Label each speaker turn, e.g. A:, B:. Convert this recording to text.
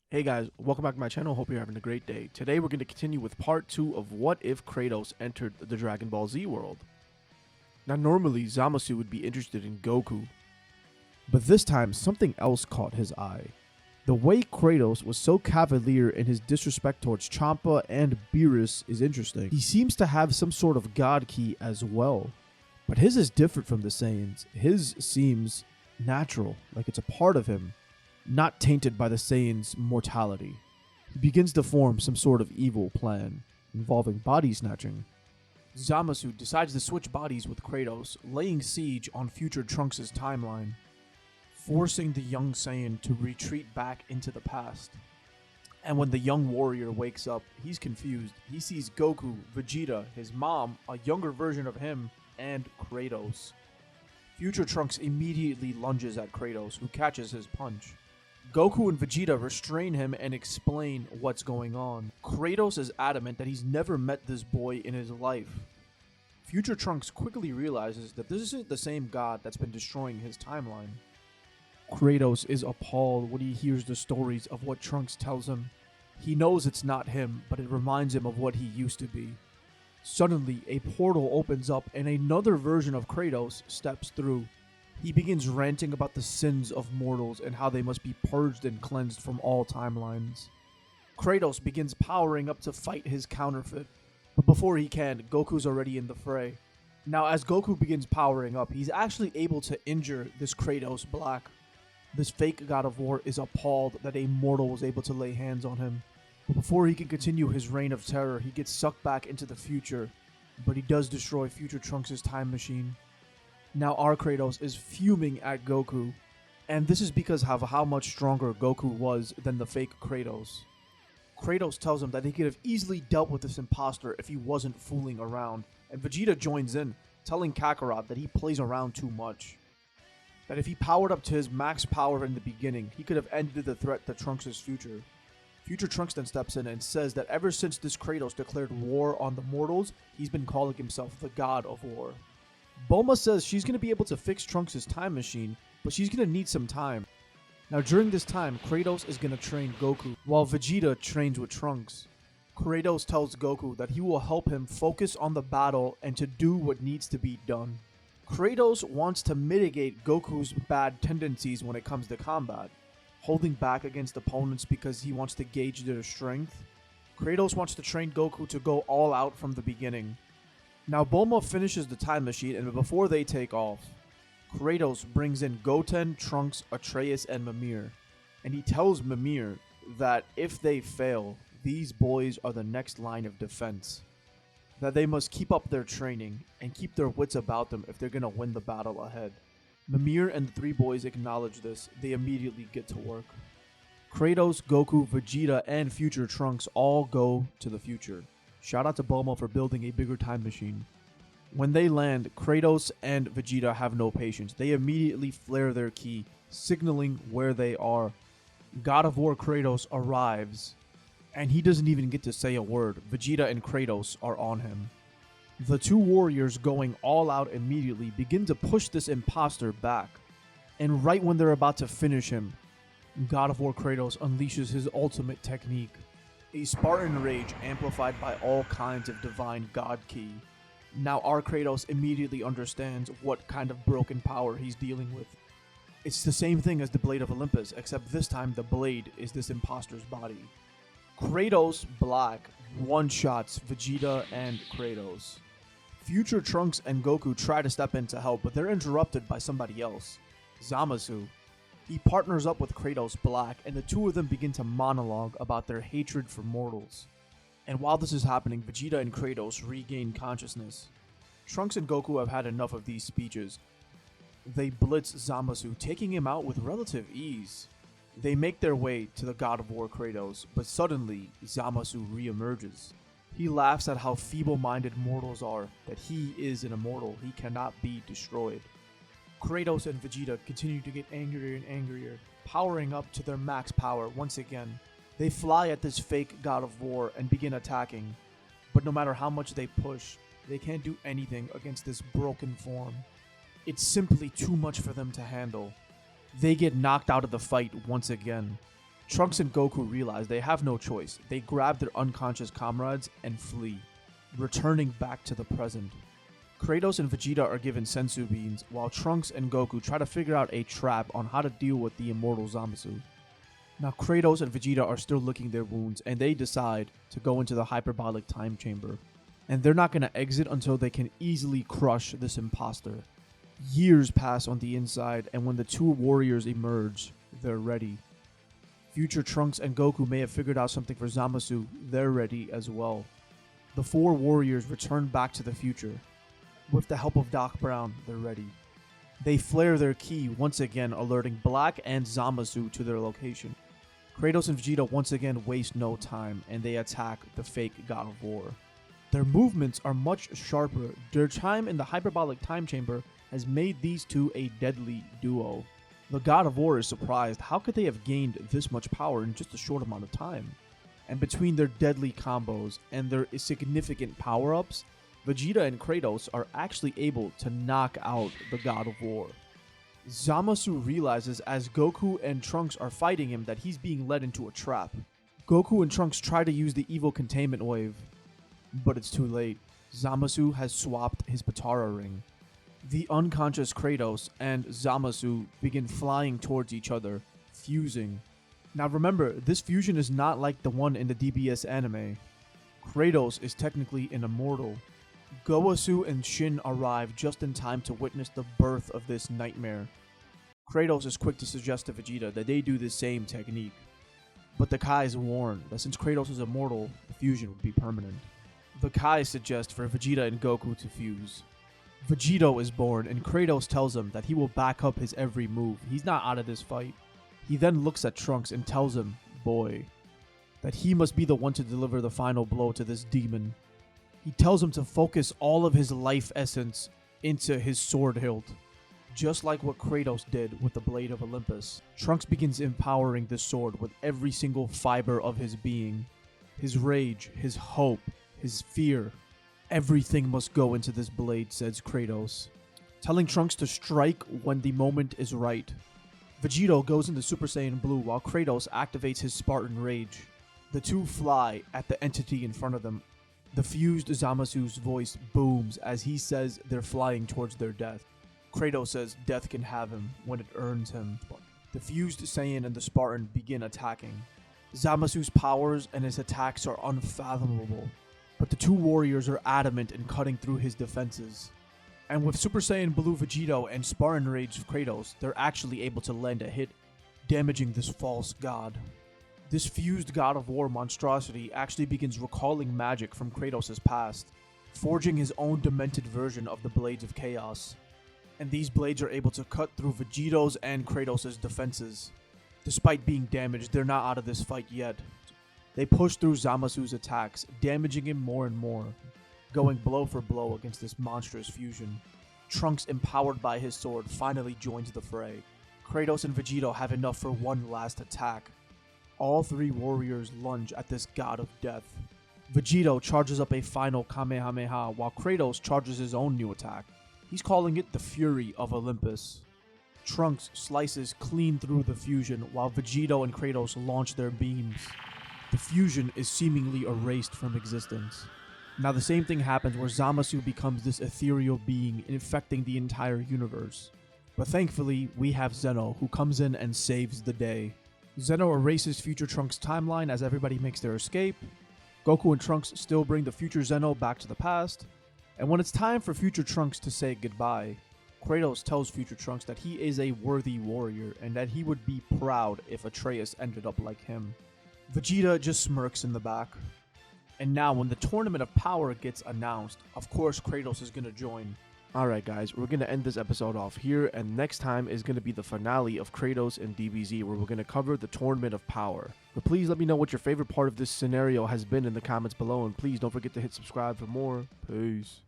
A: Hey guys, welcome back to my channel. Hope you're having a great day. Today we're going to continue with part 2 of what if Kratos entered the Dragon Ball Z world. Now normally Zamasu would be interested in Goku, but this time something else caught his eye. The way Kratos was so cavalier in his disrespect towards Champa and Beerus is interesting. He seems to have some sort of god key as well, but his is different from the Saiyans. His seems natural, like it's a part of him, not tainted by the Saiyan's mortality. He begins to form some sort of evil plan involving body snatching. Zamasu decides to switch bodies with Kratos, laying siege on future Trunks' timeline, forcing the young Saiyan to retreat back into the past. And when the young warrior wakes up, he's confused. He sees Goku, Vegeta, his mom, a younger version of him, and Kratos. Future Trunks immediately lunges at Kratos, who catches his punch. Goku and Vegeta restrain him and explain what's going on. Kratos is adamant that he's never met this boy in his life. Future Trunks quickly realizes that this isn't the same god that's been destroying his timeline. Kratos is appalled when he hears the stories of what Trunks tells him. He knows it's not him, but it reminds him of what he used to be. Suddenly, a portal opens up and another version of Kratos steps through. He begins ranting about the sins of mortals and how they must be purged and cleansed from all timelines. Kratos begins powering up to fight his counterfeit, but before he can, Goku's already in the fray. Now, as Goku begins powering up, he's actually able to injure this Kratos Black. This fake god of war is appalled that a mortal was able to lay hands on him. But before he can continue his reign of terror, he gets sucked back into the future, but he does destroy Future Trunks' time machine. Now our Kratos is fuming at Goku, and this is because of how much stronger Goku was than the fake Kratos. Kratos tells him that he could have easily dealt with this imposter if he wasn't fooling around, and Vegeta joins in, telling Kakarot that he plays around too much. That if he powered up to his max power in the beginning, he could have ended the threat to Trunks' future. Future Trunks then steps in and says that ever since this Kratos declared war on the mortals, he's been calling himself the God of War. Bulma says she's going to be able to fix Trunks' time machine, but she's going to need some time. Now during this time, Kratos is going to train Goku, while Vegeta trains with Trunks. Kratos tells Goku that he will help him focus on the battle and to do what needs to be done. Kratos wants to mitigate Goku's bad tendencies when it comes to combat, holding back against opponents because he wants to gauge their strength. Kratos wants to train Goku to go all out from the beginning. Now Bulma finishes the time machine, and before they take off, Kratos brings in Goten, Trunks, Atreus, and Mimir, and he tells Mimir that if they fail, these boys are the next line of defense, that they must keep up their training and keep their wits about them if they're going to win the battle ahead. Mimir and the three boys acknowledge this. They immediately get to work. Kratos, Goku, Vegeta, and Future Trunks all go to the future. Shout out to Bulma for building a bigger time machine. When they land, Kratos and Vegeta have no patience. They immediately flare their ki, signaling where they are. God of War Kratos arrives, and he doesn't even get to say a word. Vegeta and Kratos are on him. The two warriors, going all out immediately, begin to push this imposter back. And right when they're about to finish him, God of War Kratos unleashes his ultimate technique. A Spartan Rage amplified by all kinds of divine god ki. Now our Kratos immediately understands what kind of broken power he's dealing with. It's the same thing as the Blade of Olympus, except this time the blade is this imposter's body. Kratos Black one-shots Vegeta and Kratos. Future Trunks and Goku try to step in to help, but they're interrupted by somebody else, Zamasu. He partners up with Kratos Black, and the two of them begin to monologue about their hatred for mortals. And while this is happening, Vegeta and Kratos regain consciousness. Trunks and Goku have had enough of these speeches. They blitz Zamasu, taking him out with relative ease. They make their way to the God of War Kratos, but suddenly Zamasu reemerges. He laughs at how feeble-minded mortals are, that he is an immortal, he cannot be destroyed. Kratos and Vegeta continue to get angrier and angrier, powering up to their max power once again. They fly at this fake god of war and begin attacking, but no matter how much they push, they can't do anything against this broken form. It's simply too much for them to handle. They get knocked out of the fight once again. Trunks and Goku realize they have no choice. They grab their unconscious comrades and flee, returning back to the present. Kratos and Vegeta are given sensu beans, while Trunks and Goku try to figure out a trap on how to deal with the immortal Zamasu. Now Kratos and Vegeta are still licking their wounds, and they decide to go into the hyperbolic time chamber. And they're not going to exit until they can easily crush this imposter. Years pass on the inside, and when the two warriors emerge, they're ready. Future Trunks and Goku may have figured out something for Zamasu, they're ready as well. The four warriors return back to the future. With the help of Doc Brown, they're ready. They flare their ki, once again alerting Black and Zamasu to their location. Kratos and Vegeta once again waste no time, and they attack the fake God of War. Their movements are much sharper. Their time in the hyperbolic time chamber has made these two a deadly duo. The God of War is surprised. How could they have gained this much power in just a short amount of time? And between their deadly combos and their significant power-ups, Vegeta and Kratos are actually able to knock out the God of War. Zamasu realizes as Goku and Trunks are fighting him that he's being led into a trap. Goku and Trunks try to use the evil containment wave, but it's too late. Zamasu has swapped his Patara ring. The unconscious Kratos and Zamasu begin flying towards each other, fusing. Now remember, this fusion is not like the one in the DBZ anime. Kratos is technically an immortal. Gowasu and Shin arrive just in time to witness the birth of this nightmare. Kratos is quick to suggest to Vegeta that they do the same technique. But the Kais warn that since Kratos is immortal, the fusion would be permanent. The Kai suggest for Vegeta and Goku to fuse. Vegito is born, and Kratos tells him that he will back up his every move. He's not out of this fight. He then looks at Trunks and tells him, boy, that he must be the one to deliver the final blow to this demon. He tells him to focus all of his life essence into his sword hilt. Just like what Kratos did with the Blade of Olympus, Trunks begins empowering this sword with every single fiber of his being. His rage, his hope, his fear. Everything must go into this blade, says Kratos, telling Trunks to strike when the moment is right. Vegito goes into Super Saiyan Blue while Kratos activates his Spartan Rage. The two fly at the entity in front of them. The fused Zamasu's voice booms as he says they're flying towards their death. Kratos says death can have him when it earns him. The fused Saiyan and the Spartan begin attacking. Zamasu's powers and his attacks are unfathomable, but the two warriors are adamant in cutting through his defenses. And with Super Saiyan Blue Vegito and Spartan Rage Kratos, they're actually able to land a hit, damaging this false god. This fused God of War monstrosity actually begins recalling magic from Kratos' past, forging his own demented version of the Blades of Chaos. And these blades are able to cut through Vegito's and Kratos' defenses. Despite being damaged, they're not out of this fight yet. They push through Zamasu's attacks, damaging him more and more, going blow for blow against this monstrous fusion. Trunks, empowered by his sword, finally joins the fray. Kratos and Vegito have enough for one last attack. All three warriors lunge at this god of death. Vegito charges up a final Kamehameha while Kratos charges his own new attack. He's calling it the Fury of Olympus. Trunks slices clean through the fusion while Vegito and Kratos launch their beams. The fusion is seemingly erased from existence. Now the same thing happens where Zamasu becomes this ethereal being infecting the entire universe. But thankfully, we have Zeno who comes in and saves the day. Zeno erases future Trunks' timeline as everybody makes their escape. Goku and Trunks still bring the future Zeno back to the past. And when it's time for future Trunks to say goodbye, Kratos tells future Trunks that he is a worthy warrior and that he would be proud if Atreus ended up like him. Vegeta just smirks in the back. And now when the Tournament of Power gets announced, of course Kratos is going to join. Alright guys, we're going to end this episode off here, and next time is going to be the finale of Kratos and DBZ, where we're going to cover the Tournament of Power. But please let me know what your favorite part of this scenario has been in the comments below, and please don't forget to hit subscribe for more. Peace.